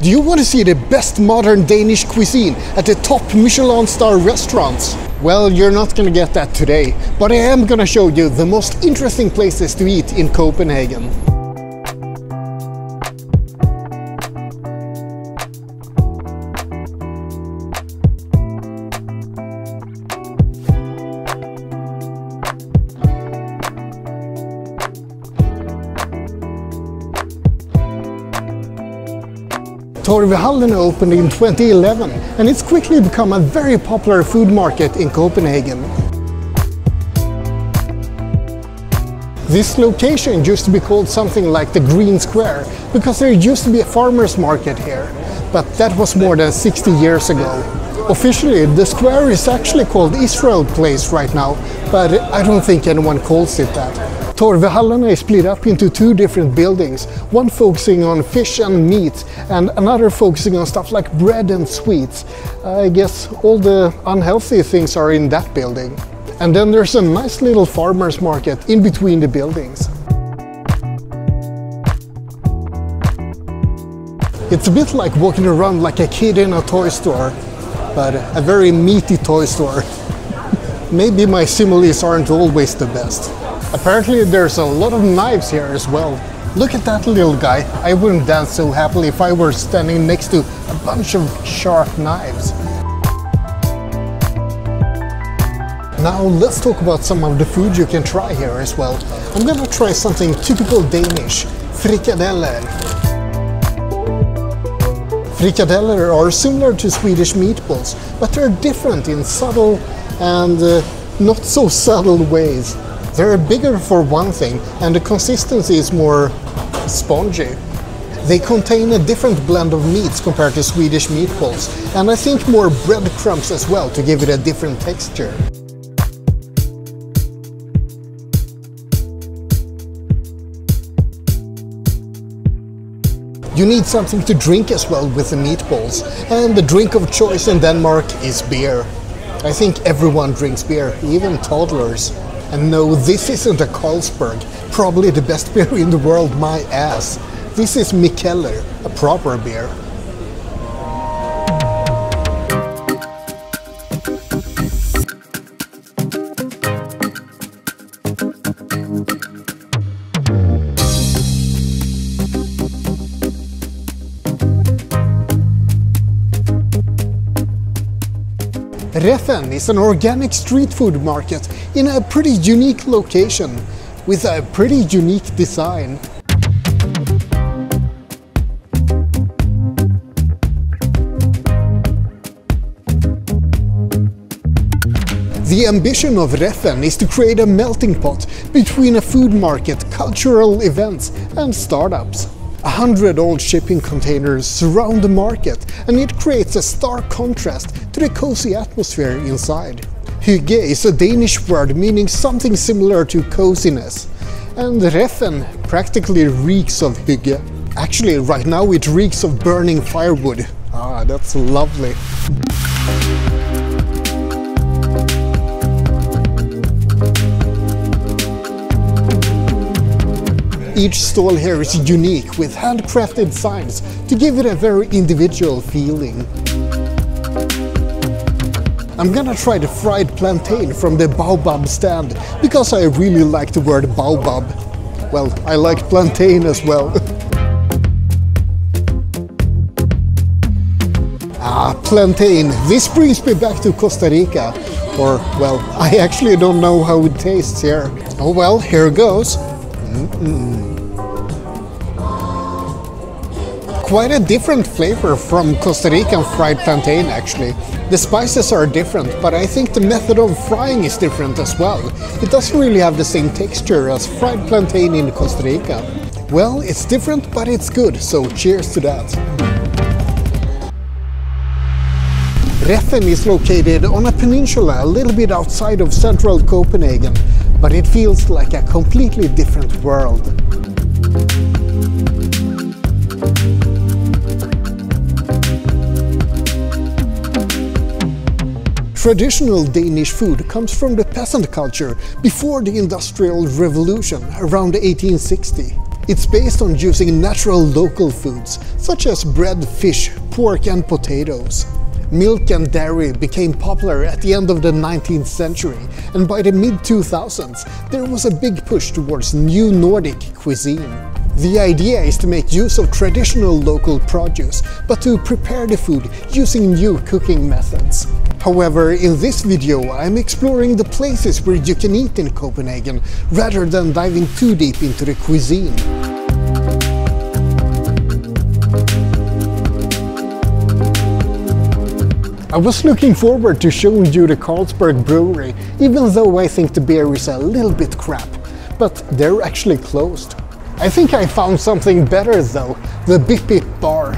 Do you want to see the best modern Danish cuisine at the top Michelin star restaurants? Well, you're not gonna get that today, but I am gonna show you the most interesting places to eat in Copenhagen. Torvehallerne opened in 2011 and it's quickly become a very popular food market in Copenhagen. This location used to be called something like the Green Square because there used to be a farmer's market here, but that was more than 60 years ago. Officially, the square is actually called Israel Place right now, but I don't think anyone calls it that. Torvehallerne is split up into two different buildings, one focusing on fish and meat and another focusing on stuff like bread and sweets. I guess all the unhealthy things are in that building. And then there's a nice little farmer's market in between the buildings. It's a bit like walking around like a kid in a toy store, but a very meaty toy store. Maybe my similes aren't always the best. Apparently there's a lot of knives here as well. Look at that little guy. I wouldn't dance so happily if I were standing next to a bunch of sharp knives. Now let's talk about some of the food you can try here as well. I'm gonna try something typical Danish, frikadeller. Frikadeller are similar to Swedish meatballs, but they're different in subtle and not so subtle ways. They're bigger for one thing, and the consistency is more spongy. They contain a different blend of meats compared to Swedish meatballs, and I think more breadcrumbs as well to give it a different texture. You need something to drink as well with the meatballs, and the drink of choice in Denmark is beer. I think everyone drinks beer, even toddlers. And no, this isn't a Carlsberg, probably the best beer in the world, my ass. This is Mikkeller, a proper beer. Refn is an organic street food market in a pretty unique location with a pretty unique design. The ambition of Refn is to create a melting pot between a food market, cultural events and startups. 100 old shipping containers surround the market, and it creates a stark contrast to the cozy atmosphere inside. Hygge is a Danish word meaning something similar to coziness, and Reffen practically reeks of hygge. Actually, right now it reeks of burning firewood. Ah, that's lovely. Each stall here is unique with handcrafted signs to give it a very individual feeling. I'm gonna try the fried plantain from the Vagabond stand because I really like the word baobab. Well, I like plantain as well. Ah, plantain. This brings me back to Costa Rica. Or, well, I actually don't know how it tastes here. Oh well, here goes. Quite a different flavor from Costa Rican fried plantain actually. The spices are different, but I think the method of frying is different as well. It doesn't really have the same texture as fried plantain in Costa Rica. Well, it's different, but it's good, so cheers to that. Refn is located on a peninsula a little bit outside of central Copenhagen, but it feels like a completely different world. Traditional Danish food comes from the peasant culture before the Industrial Revolution around 1860. It's based on using natural local foods, such as bread, fish, pork and potatoes. Milk and dairy became popular at the end of the 19th century, and by the mid-2000s there was a big push towards new Nordic cuisine. The idea is to make use of traditional local produce, but to prepare the food using new cooking methods. However, in this video I'm exploring the places where you can eat in Copenhagen, rather than diving too deep into the cuisine. I was looking forward to showing you the Carlsberg brewery, even though I think the beer is a little bit crap, but they're actually closed. I think I found something better though, the Bip Bip bar.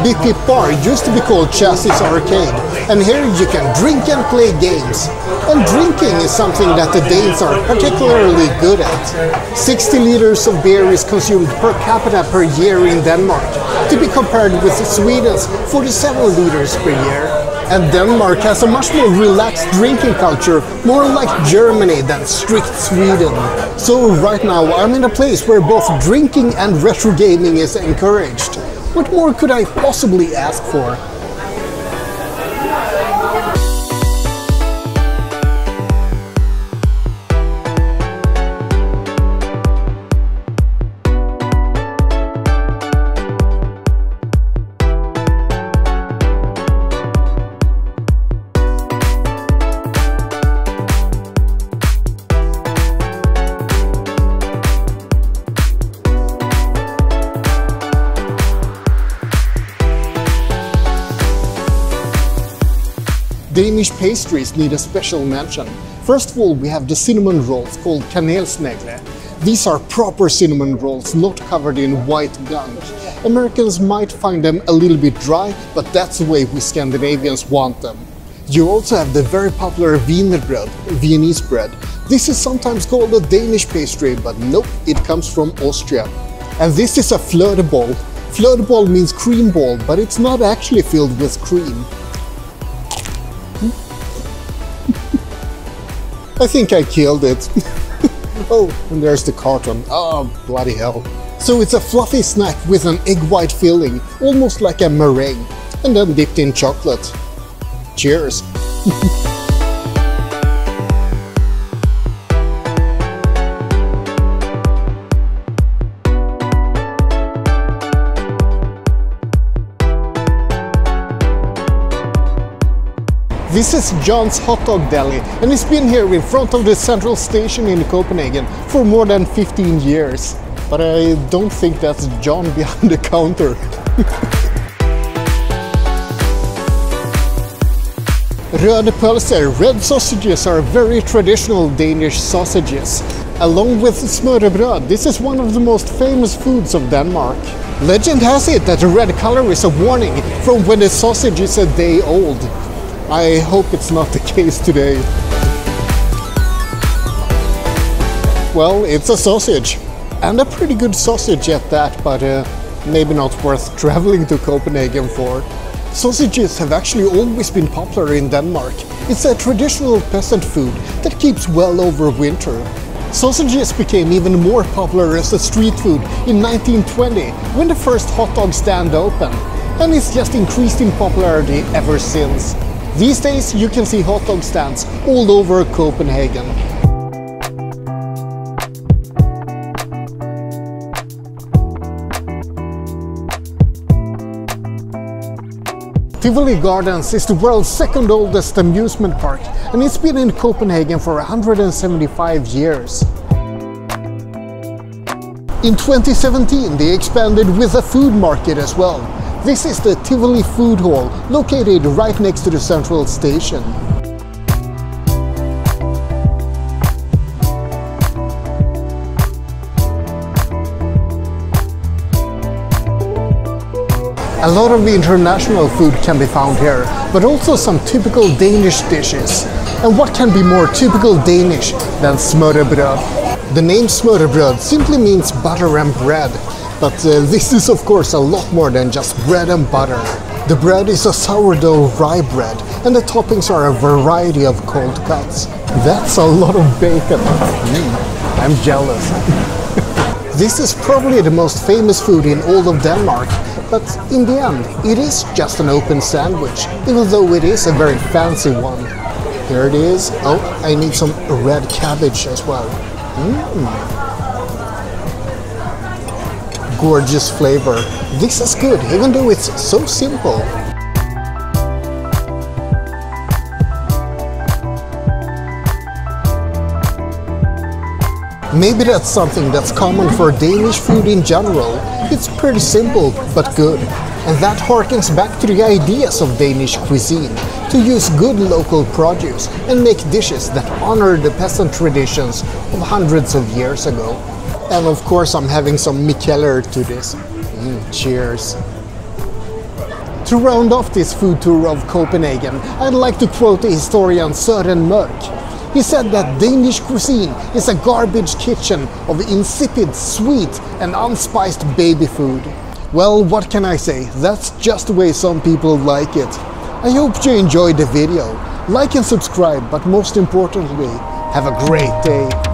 Bip Bip bar used to be called Chassis Arcade, and here you can drink and play games. And drinking is something that the Danes are particularly good at. 60 liters of beer is consumed per capita per year in Denmark, to be compared with Sweden's 47 liters per year. And Denmark has a much more relaxed drinking culture, more like Germany than strict Sweden. So right now I'm in a place where both drinking and retro gaming is encouraged. What more could I possibly ask for? Danish pastries need a special mention. First of all, we have the cinnamon rolls called kanelsnegle. These are proper cinnamon rolls, not covered in white gunk. Americans might find them a little bit dry, but that's the way we Scandinavians want them. You also have the very popular wienerbrød, Viennese bread. This is sometimes called a Danish pastry, but nope, it comes from Austria. And this is a flødebolle. Flødebolle means cream ball, but it's not actually filled with cream. I think I killed it. Oh, and there's the carton. Oh, bloody hell. So it's a fluffy snack with an egg white filling, almost like a meringue, and then dipped in chocolate. Cheers! This is John's Hotdog Deli, and it's been here in front of the central station in Copenhagen for more than 15 years. But I don't think that's John behind the counter. Røde pølse, red sausages, are very traditional Danish sausages. Along with smørrebrød, this is one of the most famous foods of Denmark. Legend has it that the red color is a warning from when the sausage is a day old. I hope it's not the case today. Well, it's a sausage. And a pretty good sausage at that, but maybe not worth traveling to Copenhagen for. Sausages have actually always been popular in Denmark. It's a traditional peasant food that keeps well over winter. Sausages became even more popular as a street food in 1920, when the first hot dog stand opened. And it's just increased in popularity ever since. These days you can see hot dog stands all over Copenhagen. Tivoli Gardens is the world's second oldest amusement park, and it's been in Copenhagen for 175 years. In 2017 they expanded with a food market as well. This is the Tivoli Food Hall, located right next to the central station. A lot of international food can be found here, but also some typical Danish dishes. And what can be more typical Danish than smørrebrød? The name smørrebrød simply means butter and bread. But this is of course a lot more than just bread and butter. The bread is a sourdough rye bread, and the toppings are a variety of cold cuts. That's a lot of bacon. I'm jealous. This is probably the most famous food in all of Denmark, but in the end, it is just an open sandwich, even though it is a very fancy one. Here it is. Oh, I need some red cabbage as well. Gorgeous flavor. This is good, even though it's so simple. Maybe that's something that's common for Danish food in general. It's pretty simple, but good. And that harkens back to the ideas of Danish cuisine, to use good local produce and make dishes that honor the peasant traditions of hundreds of years ago. And of course I'm having some Mikkeller to this. Cheers. To round off this food tour of Copenhagen, I'd like to quote the historian Søren Mørk. He said that Danish cuisine is a garbage kitchen of insipid, sweet and unspiced baby food. Well, what can I say? That's just the way some people like it. I hope you enjoyed the video. Like and subscribe, but most importantly, have a great day.